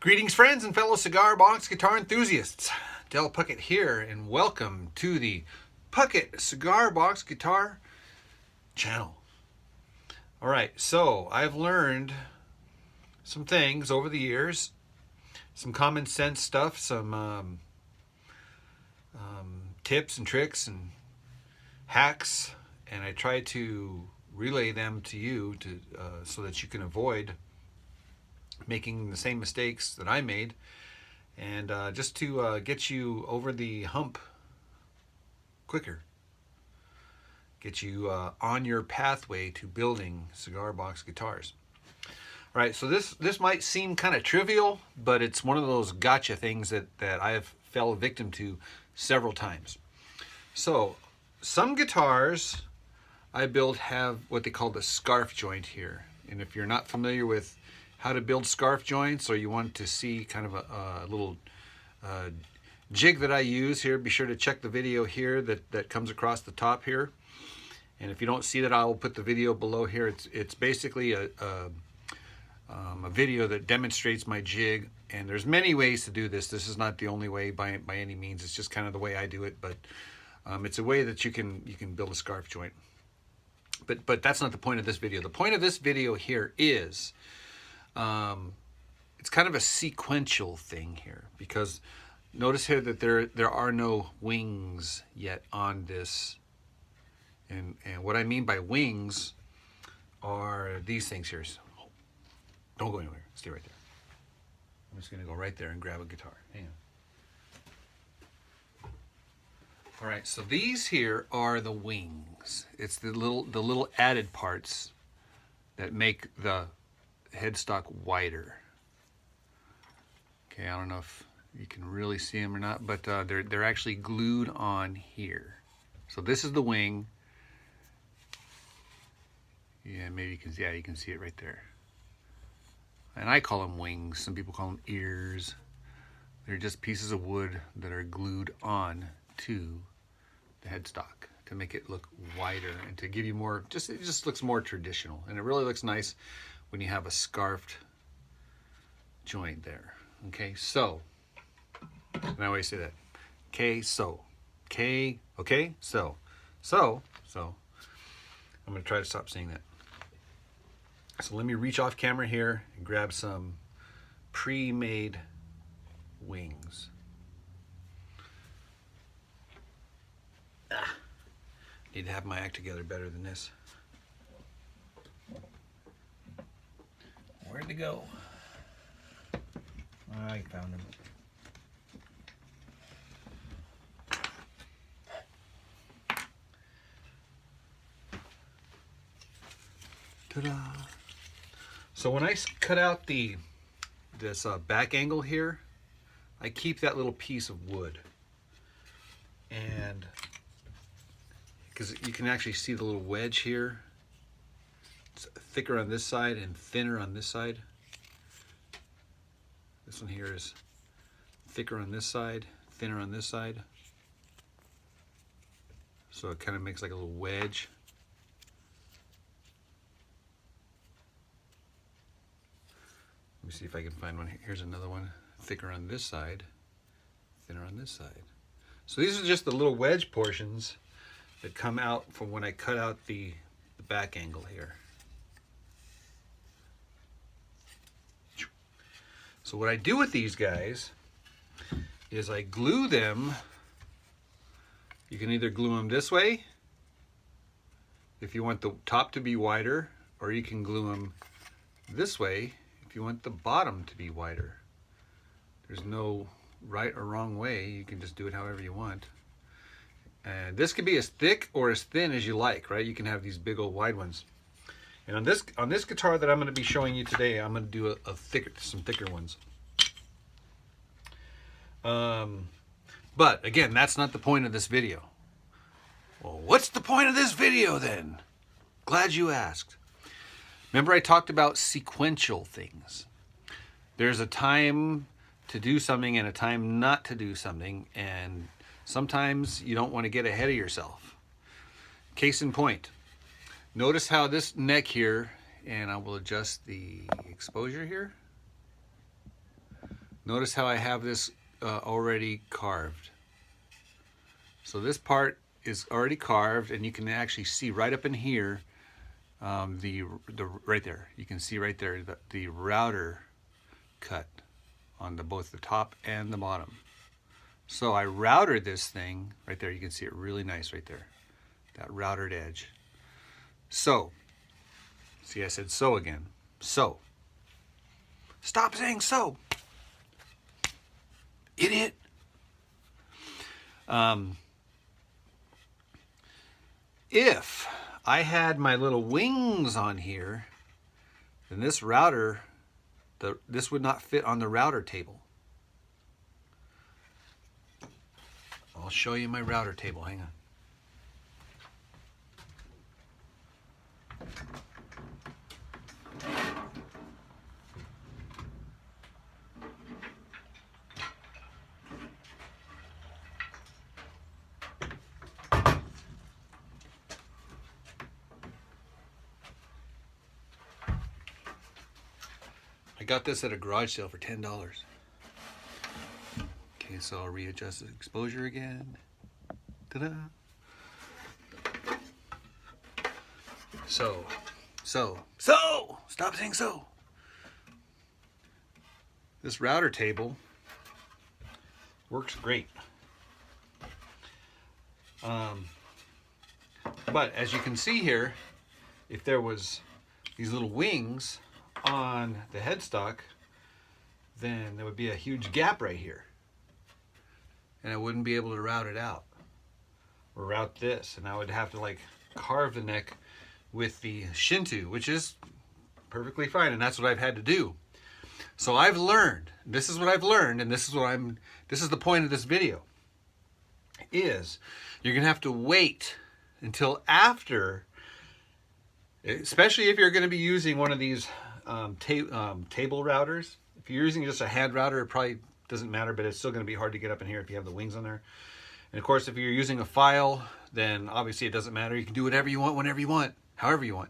Greetings, friends and fellow cigar box guitar enthusiasts. Del Puckett here, and welcome to the Puckett Cigar Box Guitar channel. All right, so I've learned some things over the years, some common sense stuff, some tips and tricks and hacks, and I try to relay them to you so that you can avoid making the same mistakes that I made, and just to get you over the hump quicker, get you on your pathway to building cigar box guitars. All right, so this might seem kind of trivial, but it's one of those gotcha things that I have fell victim to several times. So some guitars I build have what they call the scarf joint here, and if you're not familiar with how to build scarf joints, or you want to see kind of a little jig that I use here, be sure to check the video here that comes across the top here. And if you don't see that, I will put the video below here. It's basically a video that demonstrates my jig, and there's many ways to do this. This is not the only way by any means. It's just kind of the way I do it, but it's a way that you can build a scarf joint. But that's not the point of this video. The point of this video here is it's kind of a sequential thing here, because notice here that there are no wings yet on this, and what I mean by wings are these things here. So don't go anywhere, stay right there. I'm just gonna go right there and grab a guitar. Hang on. All right, so these here are the wings. It's the little added parts that make the headstock wider. Okay, I don't know if you can really see them or not, but they're actually glued on here. So this is the wing. Yeah, maybe you can. Yeah, you can see it right there. And I call them wings. Some people call them ears. They're just pieces of wood that are glued on to the headstock to make it look wider and to give you more. It just looks more traditional, and it really looks nice when you have a scarfed joint there. Okay, so, and I always say that. Okay, so. Okay, okay, so. So, I'm gonna try to stop saying that. So let me reach off camera here and grab some pre-made wings. Need to have my act together better than this. Where'd they go? I found them. Ta-da! So when I cut out this back angle here, I keep that little piece of wood, and because you can actually see the little wedge here. It's thicker on this side and thinner on this side. This one here is thicker on this side, thinner on this side. So it kind of makes like a little wedge. Let me see if I can find one. Here's another one, thicker on this side, thinner on this side. So these are just the little wedge portions that come out from when I cut out the back angle here. So what I do with these guys is I glue them. You can either glue them this way if you want the top to be wider, or you can glue them this way if you want the bottom to be wider. There's no right or wrong way. You can just do it however you want. And this could be as thick or as thin as you like, right? You can have these big old wide ones. And on this guitar that I'm going to be showing you today, I'm going to do some thicker ones. But again, that's not the point of this video. Well, what's the point of this video then? Glad you asked. Remember I talked about sequential things. There's a time to do something and a time not to do something, and sometimes you don't want to get ahead of yourself. Case in point, notice how this neck here, and I will adjust the exposure here. Notice how I have this already carved. So this part is already carved, and you can actually see right up in here, the right there. You can see right there the router cut on both the top and the bottom. So I routered this thing right there. You can see it really nice right there, that routered edge. So, see, I said so again. So, stop saying so, idiot. If I had my little wings on here, then this router, this would not fit on the router table. I'll show you my router table. Hang on. I got this at a garage sale for $10. Okay, so I'll readjust the exposure again. Ta-da! So, stop saying so. This router table works great. But as you can see here, if there was these little wings on the headstock, then there would be a huge gap right here, and I wouldn't be able to route it out or route this, and I would have to like carve the neck with the Shinto, which is perfectly fine, and that's what I've had to do. So I've learned, this is what I've learned, and this is the point of this video, is you're gonna have to wait until after, especially if you're gonna be using one of these table routers. If you're using just a hand router, it probably doesn't matter, but it's still going to be hard to get up in here if you have the wings on there. And of course, if you're using a file, then obviously it doesn't matter. You can do whatever you want, whenever you want, however you want.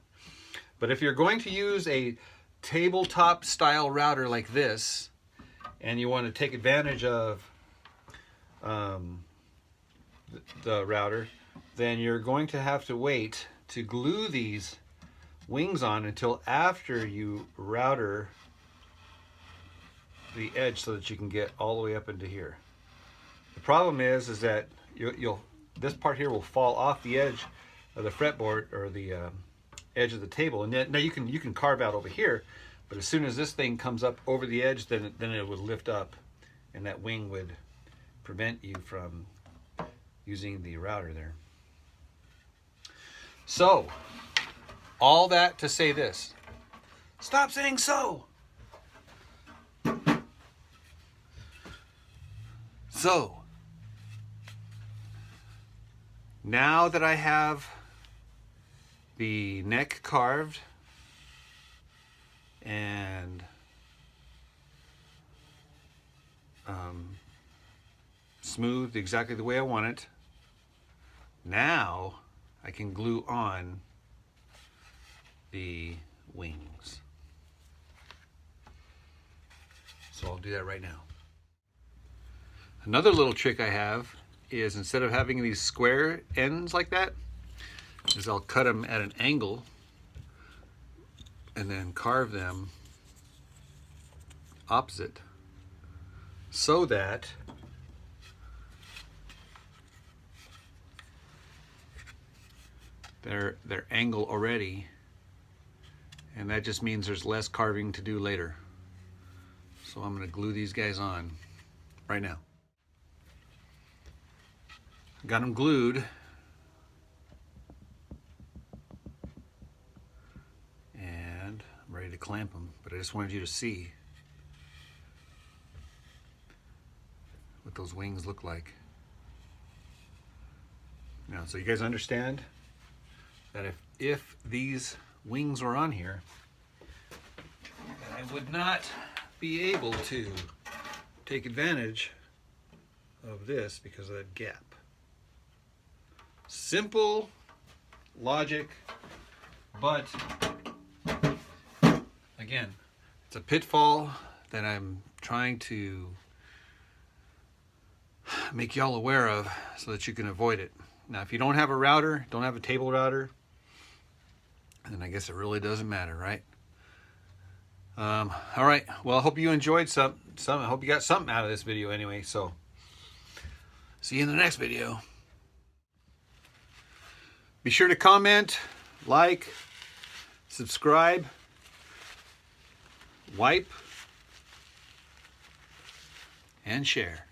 But if you're going to use a tabletop style router like this, and you want to take advantage of the router, then you're going to have to wait to glue these wings on until after you router the edge so that you can get all the way up into here. The problem is that this part here will fall off the edge of the fretboard or the edge of the table, and now you can carve out over here, but as soon as this thing comes up over the edge, then it would lift up, and that wing would prevent you from using the router there. So, all that to say this. Stop saying so. So, now that I have the neck carved and smoothed exactly the way I want it, now I can glue on the wings. So I'll do that right now. Another little trick I have is, instead of having these square ends like that, is I'll cut them at an angle and then carve them opposite, so that they're angle already, and that just means there's less carving to do later. So I'm going to glue these guys on right now. Got them glued, and I'm ready to clamp them, but I just wanted you to see what those wings look like. Now, so you guys understand that if these wings were on here, I would not be able to take advantage of this because of that gap. Simple logic, but again, it's a pitfall that I'm trying to make y'all aware of so that you can avoid it. Now, if you don't have a router, don't have a table router, then I guess it really doesn't matter, right? All right. Well, I hope you enjoyed some. I hope you got something out of this video anyway. So, see you in the next video. Be sure to comment, like, subscribe, wipe, and share.